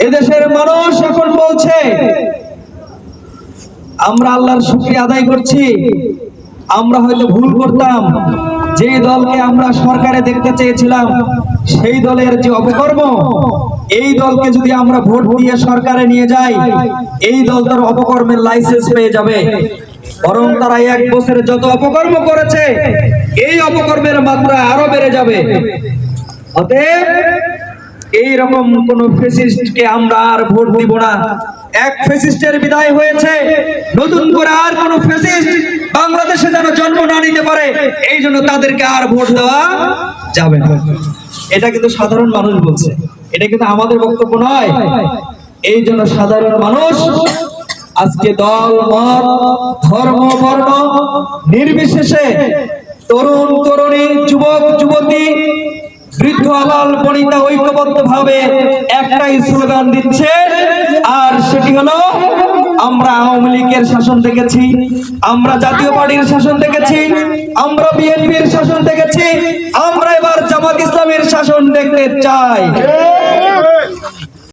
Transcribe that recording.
এদেশের মানুষ এখন বলছে আমরা আল্লাহর শুকরিয়া আদায় করছি, আমরা হয়তো ভুল করতাম, যে দলকে আমরা সরকারে দেখতে চেয়েছিলাম সেই দলের যে অপকর্ম, এই দলকে যদি আমরা ভোট দিয়ে সরকারে নিয়ে যাই, এই দল তার অপকর্মের লাইসেন্স পেয়ে যাবে। বরং তারা 1 বছরে যত অপকর্ম করেছে এই অপকর্মের মাত্রা আরো বেড়ে যাবে। অতএব এইরকম কোন ফ্যাসিস্টকে আমরা আর ভোট দিব না। এক ফ্যাসিস্টের বিদায় হয়েছে, নতুন করে আর কোন ফ্যাসিস্ট বাংলাদেশে যেন জন্ম না নিতে পারে, এই জন্য তাদেরকে আর ভোট দেওয়া যাবে না। এটা কিন্তু সাধারণ মানুষ বলছে, এটা কিন্তু আমাদের বক্তব্য নয়। এই জন্য সাধারণ মানুষ আজকে দল মত ধর্ম বর্ণ নির্বিশেষে তরুণ তরুণী যুবক যুবতী বৃদ্ধ আবাল বনিতা ঐক্যবদ্ধভাবে একটাই স্লোগান দিচ্ছে, আর সেটি হলো আমরা আওয়ামী লীগের শাসন দেখেছি, আমরা জাতীয় পার্টির শাসন দেখেছি, আমরা বিএনপির শাসন দেখেছি, আমরা এবার জামাত ইসলামের শাসন দেখতে চাই।